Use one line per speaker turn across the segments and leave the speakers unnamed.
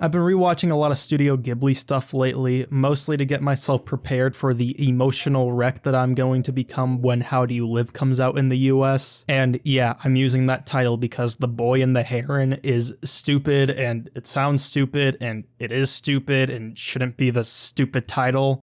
I've been rewatching a lot of Studio Ghibli stuff lately, mostly to get myself prepared for the emotional wreck that I'm going to become when How Do You Live comes out in the US. And yeah, I'm using that title because The Boy and the Heron is stupid, and it sounds stupid, and it is stupid, and shouldn't be the stupid title.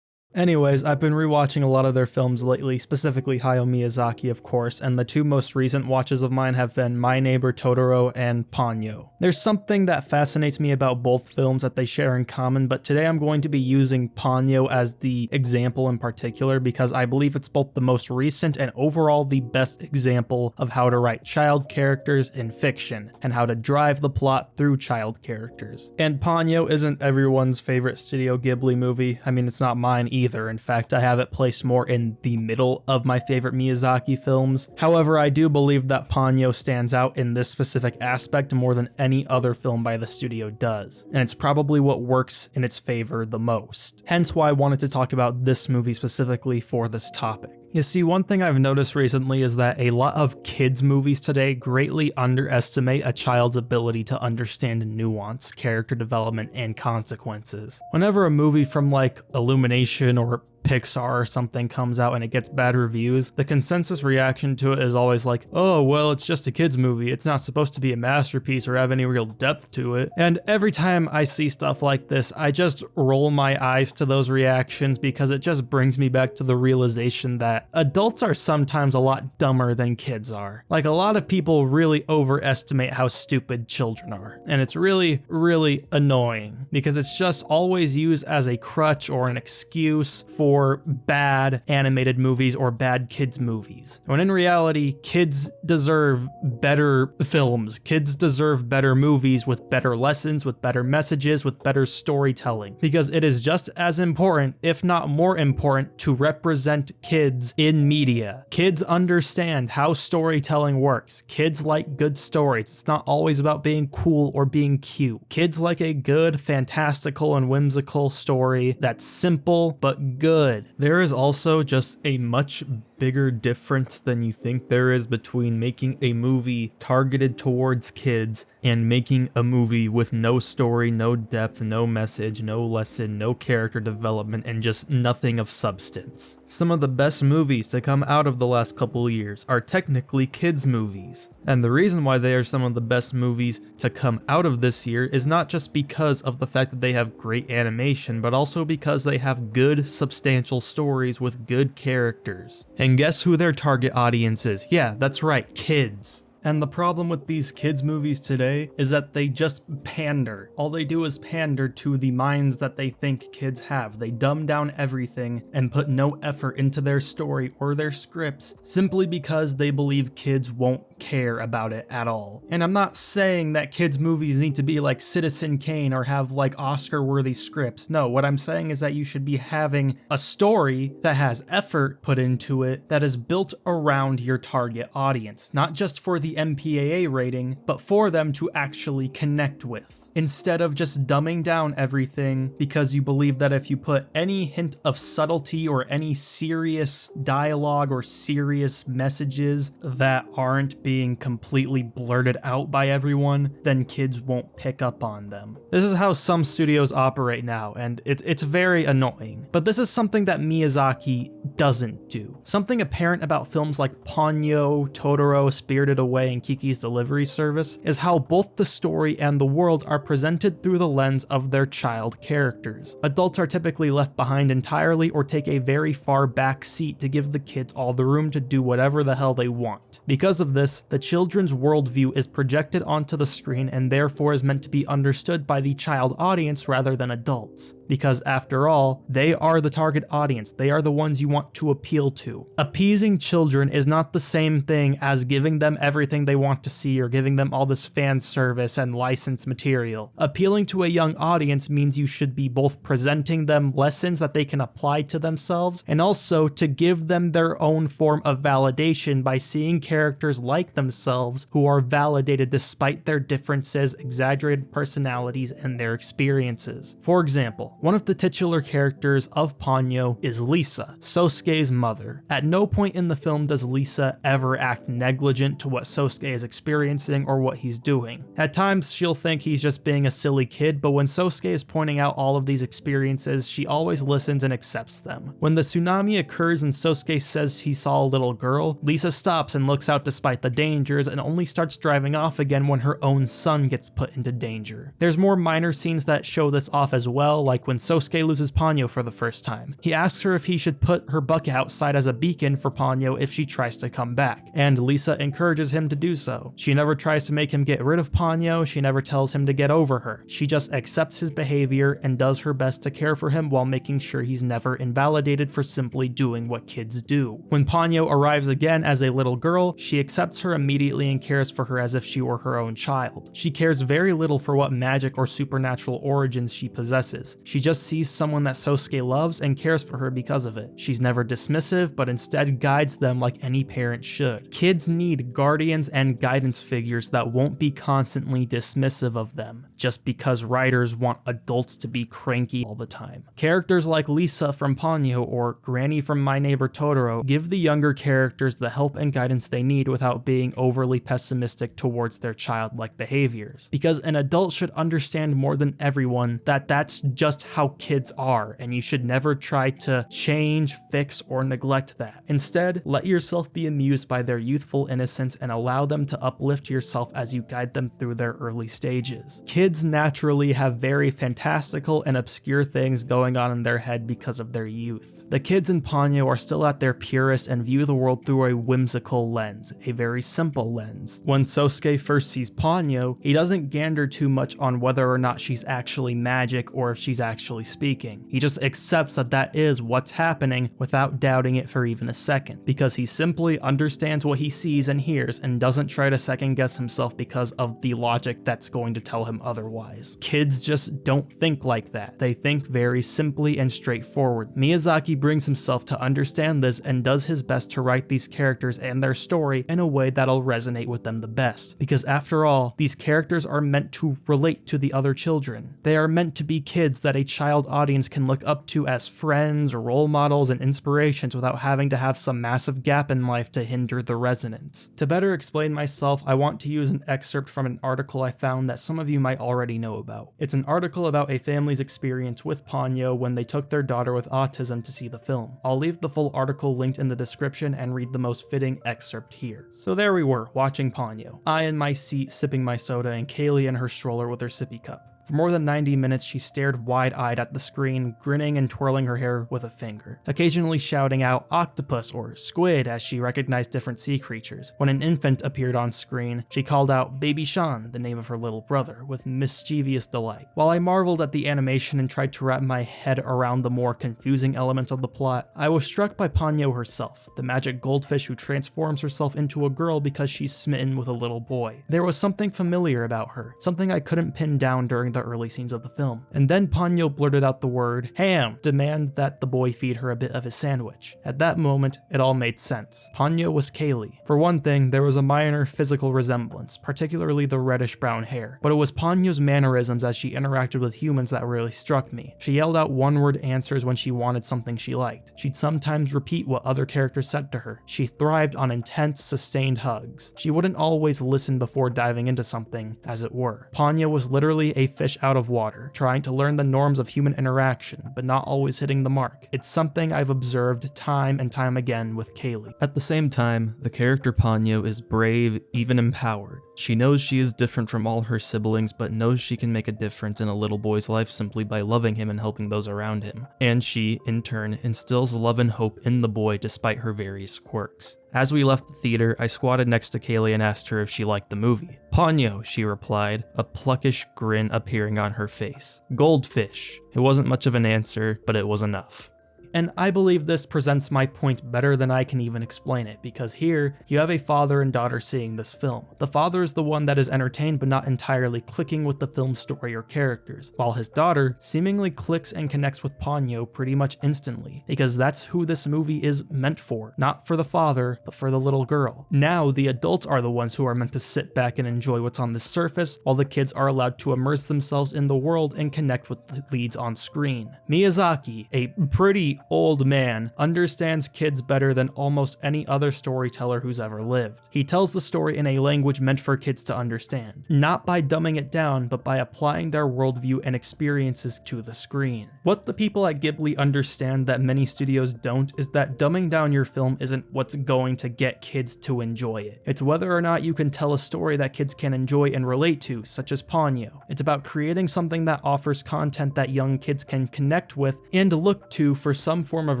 Anyways, I've been rewatching a lot of their films lately, specifically Hayao Miyazaki, of course, and the two most recent watches of mine have been My Neighbor Totoro and Ponyo. There's something that fascinates me about both films that they share in common, but today I'm going to be using Ponyo as the example in particular because I believe it's both the most recent and overall the best example of how to write child characters in fiction, and how to drive the plot through child characters. And Ponyo isn't everyone's favorite Studio Ghibli movie. I mean, it's not mine either. In fact, I have it placed more in the middle of my favorite Miyazaki films. However, I do believe that Ponyo stands out in this specific aspect more than any other film by the studio does, and it's probably what works in its favor the most. Hence why I wanted to talk about this movie specifically for this topic. You see, one thing I've noticed recently is that a lot of kids' movies today greatly underestimate a child's ability to understand nuance, character development, and consequences. Whenever a movie from like Illumination or Pixar or something comes out and it gets bad reviews, the consensus reaction to it is always like, oh, well, it's just a kid's movie. It's not supposed to be a masterpiece or have any real depth to it. And every time I see stuff like this, I just roll my eyes to those reactions because it just brings me back to the realization that adults are sometimes a lot dumber than kids are. Like, a lot of people really overestimate how stupid children are. And it's really, really annoying because it's just always used as a crutch or an excuse for bad animated movies or bad kids movies. When in reality, kids deserve better films. Kids deserve better movies with better lessons, with better messages, with better storytelling. Because it is just as important, if not more important, to represent kids in media. Kids understand how storytelling works. Kids like good stories. It's not always about being cool or being cute. Kids like a good, fantastical, and whimsical story that's simple but good. There is also just a much bigger difference than you think there is between making a movie targeted towards kids and making a movie with no story, no depth, no message, no lesson, no character development, and just nothing of substance. Some of the best movies to come out of the last couple of years are technically kids movies. And the reason why they are some of the best movies to come out of this year is not just because of the fact that they have great animation, but also because they have good, substantial stories with good characters. And guess who their target audience is? Yeah, that's right, kids. And the problem with these kids movies today is that they just pander. All they do is pander to the minds that they think kids have. They dumb down everything and put no effort into their story or their scripts simply because they believe kids won't care about it at all. And I'm not saying that kids movies need to be like Citizen Kane or have like Oscar-worthy scripts. No, what I'm saying is that you should be having a story that has effort put into it that is built around your target audience, not just for the MPAA rating, but for them to actually connect with. Instead of just dumbing down everything because you believe that if you put any hint of subtlety or any serious dialogue or serious messages that aren't being completely blurted out by everyone, then kids won't pick up on them. This is how some studios operate now, and it's very annoying. But this is something that Miyazaki doesn't do. Something apparent about films like Ponyo, Totoro, Spirited Away, and Kiki's Delivery Service is how both the story and the world are presented through the lens of their child characters. Adults are typically left behind entirely or take a very far back seat to give the kids all the room to do whatever the hell they want. Because of this, the children's worldview is projected onto the screen and therefore is meant to be understood by the child audience rather than adults. Because after all, they are the target audience. They are the ones you want to appeal to. Appeasing children is not the same thing as giving them everything they want to see or giving them all this fan service and licensed material. Appealing to a young audience means you should be both presenting them lessons that they can apply to themselves and also to give them their own form of validation by seeing characters like themselves who are validated despite their differences, exaggerated personalities, and their experiences. For example, one of the titular characters of Ponyo is Lisa, Sosuke's mother. At no point in the film does Lisa ever act negligent to what Sosuke is experiencing or what he's doing. At times, she'll think he's just being a silly kid, but when Sosuke is pointing out all of these experiences, she always listens and accepts them. When the tsunami occurs and Sosuke says he saw a little girl, Lisa stops and looks out despite the dangers and only starts driving off again when her own son gets put into danger. There's more minor scenes that show this off as well, like when Sosuke loses Ponyo for the first time. He asks her if he should put her bucket outside as a beacon for Ponyo if she tries to come back, and Lisa encourages him to do so. She never tries to make him get rid of Ponyo, she never tells him to get over her. She just accepts his behavior and does her best to care for him while making sure he's never invalidated for simply doing what kids do. When Ponyo arrives again as a little girl, she accepts her immediately and cares for her as if she were her own child. She cares very little for what magic or supernatural origins she possesses. She just sees someone that Sosuke loves and cares for her because of it. She's never dismissive, but instead guides them like any parent should. Kids need guardians and guidance figures that won't be constantly dismissive of them, just because writers want adults to be cranky all the time. Characters like Lisa from Ponyo or Granny from My Neighbor Totoro give the younger characters the help and guidance they need without being overly pessimistic towards their childlike behaviors. Because an adult should understand more than everyone that that's just how kids are, and you should never try to change, fix, or neglect that. Instead, let yourself be amused by their youthful innocence and allow them to uplift yourself as you guide them through their early stages. Kids naturally have very fantastical and obscure things going on in their head because of their youth. The kids in Ponyo are still at their purest and view the world through a whimsical lens, a very simple lens. When Sosuke first sees Ponyo, he doesn't gander too much on whether or not she's actually magic or if she's actually speaking. He just accepts that that is what's happening without doubting it for even a second, because he simply understands what he sees and hears and doesn't try to second guess himself because of the logic that's going to tell him otherwise. Kids just don't think like that. They think very simply and straightforward. Miyazaki brings himself to understand this and does his best to write these characters and their story in a way that'll resonate with them the best, because after all, these characters are meant to relate to the other children. They are meant to be kids that a child audience can look up to as friends, role models, and inspirations without having to have some massive gap in life to hinder the resonance. To better explain myself, I want to use an excerpt from an article I found that some of you might already know about. It's an article about a family's experience with Ponyo when they took their daughter with autism to see the film. I'll leave the full article linked in the description and read the most fitting excerpt here. So there we were, watching Ponyo. I in my seat sipping my soda and Kaylee in her stroller with her sippy cup. For more than 90 minutes, she stared wide-eyed at the screen, grinning and twirling her hair with a finger, occasionally shouting out octopus or squid as she recognized different sea creatures. When an infant appeared on screen, she called out Baby Sean, the name of her little brother, with mischievous delight. While I marveled at the animation and tried to wrap my head around the more confusing elements of the plot, I was struck by Ponyo herself, the magic goldfish who transforms herself into a girl because she's smitten with a little boy. There was something familiar about her, something I couldn't pin down during the early scenes of the film. And then Ponyo blurted out the word ham, demand that the boy feed her a bit of his sandwich. At that moment, it all made sense. Ponyo was Kaylee. For one thing, there was a minor physical resemblance, particularly the reddish-brown hair, but it was Ponyo's mannerisms as she interacted with humans that really struck me. She yelled out one-word answers when she wanted something she liked. She'd sometimes repeat what other characters said to her. She thrived on intense, sustained hugs. She wouldn't always listen before diving into something, as it were. Ponyo was literally a fish out of water, trying to learn the norms of human interaction, but not always hitting the mark. It's something I've observed time and time again with Kaylee. At the same time, the character Ponyo is brave, even empowered. She knows she is different from all her siblings, but knows she can make a difference in a little boy's life simply by loving him and helping those around him. And she, in turn, instills love and hope in the boy despite her various quirks. As we left the theater, I squatted next to Kaylee and asked her if she liked the movie. Ponyo, she replied, a pluckish grin appearing on her face. Goldfish. It wasn't much of an answer, but it was enough. And I believe this presents my point better than I can even explain it, because here, you have a father and daughter seeing this film. The father is the one that is entertained but not entirely clicking with the film's story or characters, while his daughter seemingly clicks and connects with Ponyo pretty much instantly, because that's who this movie is meant for. Not for the father, but for the little girl. Now, the adults are the ones who are meant to sit back and enjoy what's on the surface, while the kids are allowed to immerse themselves in the world and connect with the leads on screen. Miyazaki, a pretty old man, understands kids better than almost any other storyteller who's ever lived. He tells the story in a language meant for kids to understand, not by dumbing it down, but by applying their worldview and experiences to the screen. What the people at Ghibli understand that many studios don't is that dumbing down your film isn't what's going to get kids to enjoy it. It's whether or not you can tell a story that kids can enjoy and relate to, such as Ponyo. It's about creating something that offers content that young kids can connect with and look to for some form of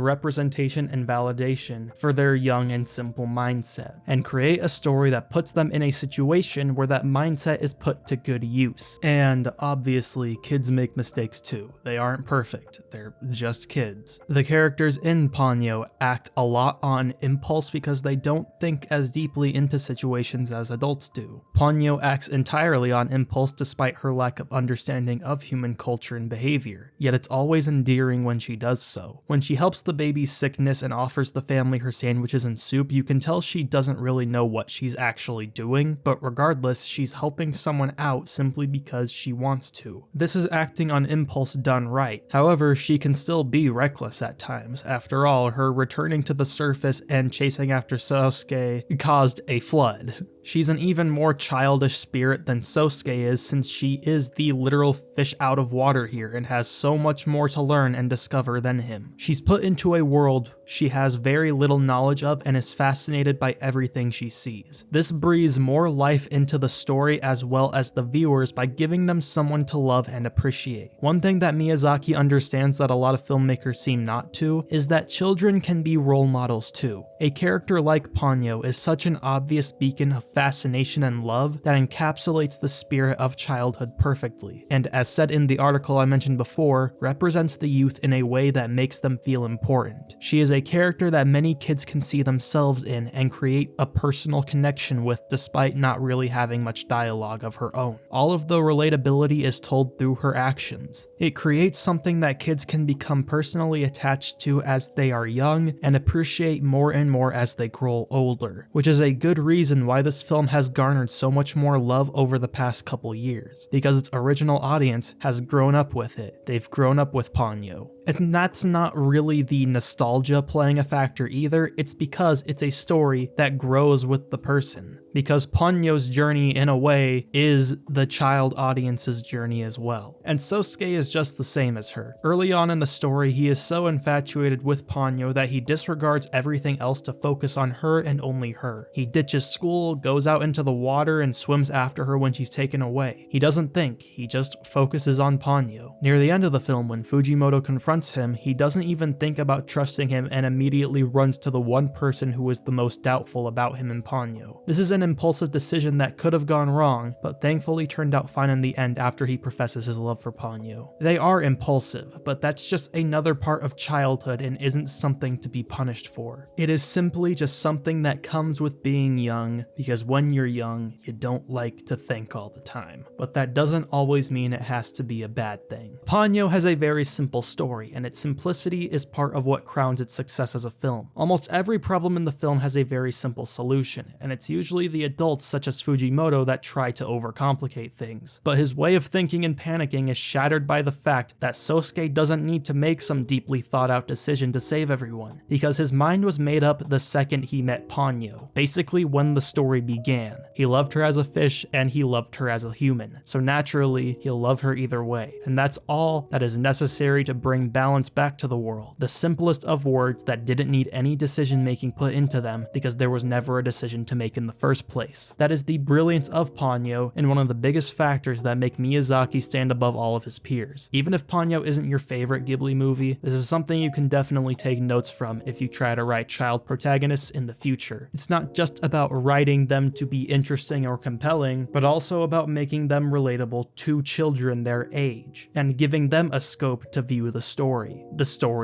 representation and validation for their young and simple mindset, and create a story that puts them in a situation where that mindset is put to good use. And obviously, kids make mistakes too. They aren't perfect, they're just kids. The characters in Ponyo act a lot on impulse because they don't think as deeply into situations as adults do. Ponyo acts entirely on impulse despite her lack of understanding of human culture and behavior, yet it's always endearing when she does so. When she helps the baby's sickness and offers the family her sandwiches and soup, you can tell she doesn't really know what she's actually doing, but regardless, she's helping someone out simply because she wants to. This is acting on impulse done right. However, she can still be reckless at times. After all, her returning to the surface and chasing after Sosuke caused a flood. She's an even more childish spirit than Sosuke is, since she is the literal fish out of water here and has so much more to learn and discover than him. She's put into a world she has very little knowledge of and is fascinated by everything she sees. This breathes more life into the story as well as the viewers by giving them someone to love and appreciate. One thing that Miyazaki understands that a lot of filmmakers seem not to is that children can be role models too. A character like Ponyo is such an obvious beacon of fascination and love that encapsulates the spirit of childhood perfectly, and as said in the article I mentioned before, represents the youth in a way that makes them feel important. She is a character that many kids can see themselves in and create a personal connection with despite not really having much dialogue of her own. All of the relatability is told through her actions. It creates something that kids can become personally attached to as they are young and appreciate more and more as they grow older, which is a good reason why this film has garnered so much more love over the past couple years, because its original audience has grown up with it. They've grown up with Ponyo. And that's not really the nostalgia playing a factor either, it's because it's a story that grows with the person. Because Ponyo's journey, in a way, is the child audience's journey as well. And Sosuke is just the same as her. Early on in the story, he is so infatuated with Ponyo that he disregards everything else to focus on her and only her. He ditches school, goes out into the water, and swims after her when she's taken away. He doesn't think, he just focuses on Ponyo. Near the end of the film, when Fujimoto confronts him, he doesn't even think about trusting him and immediately runs to the one person who is the most doubtful about him in Ponyo. This is an impulsive decision that could have gone wrong, but thankfully turned out fine in the end after he professes his love for Ponyo. They are impulsive, but that's just another part of childhood and isn't something to be punished for. It is simply just something that comes with being young, because when you're young, you don't like to think all the time. But that doesn't always mean it has to be a bad thing. Ponyo has a very simple story, and its simplicity is part of what crowns its success as a film. Almost every problem in the film has a very simple solution, and it's usually the adults such as Fujimoto that try to overcomplicate things. But his way of thinking and panicking is shattered by the fact that Sosuke doesn't need to make some deeply thought out decision to save everyone, because his mind was made up the second he met Ponyo, basically when the story began. He loved her as a fish and he loved her as a human, so naturally he'll love her either way, and that's all that is necessary to bring balance back to the world. The simplest of words that didn't need any decision making put into them because there was never a decision to make in the first place. That is the brilliance of Ponyo and one of the biggest factors that make Miyazaki stand above all of his peers. Even if Ponyo isn't your favorite Ghibli movie, this is something you can definitely take notes from if you try to write child protagonists in the future. It's not just about writing them to be interesting or compelling, but also about making them relatable to children their age. And and giving them a scope to view the story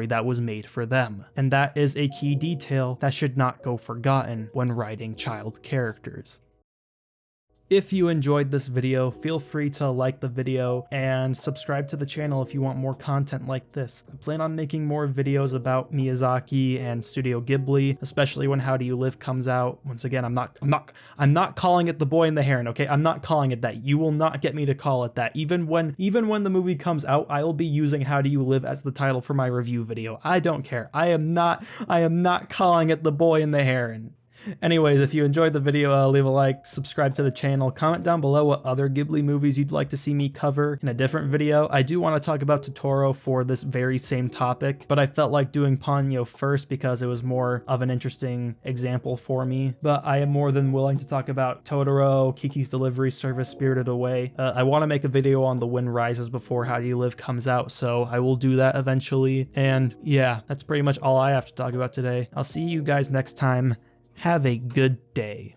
that was made for them. And that is a key detail that should not go forgotten when writing child characters. If you enjoyed this video, feel free to like the video and subscribe to the channel if you want more content like this. I plan on making more videos about Miyazaki and Studio Ghibli, especially when How Do You Live comes out. Once again, I'm not calling it The Boy and the Heron, okay? I'm not calling it that. You will not get me to call it that. Even when the movie comes out, I will be using How Do You Live as the title for my review video. I don't care. I am not calling it The Boy and the Heron. Anyways, if you enjoyed the video, leave a like, subscribe to the channel, comment down below what other Ghibli movies you'd like to see me cover in a different video. I do want to talk about Totoro for this very same topic, but I felt like doing Ponyo first because it was more of an interesting example for me. But I am more than willing to talk about Totoro, Kiki's Delivery Service, Spirited Away. I want to make a video on The Wind Rises before How Do You Live comes out, so I will do that eventually. And yeah, that's pretty much all I have to talk about today. I'll see you guys next time. Have a good day.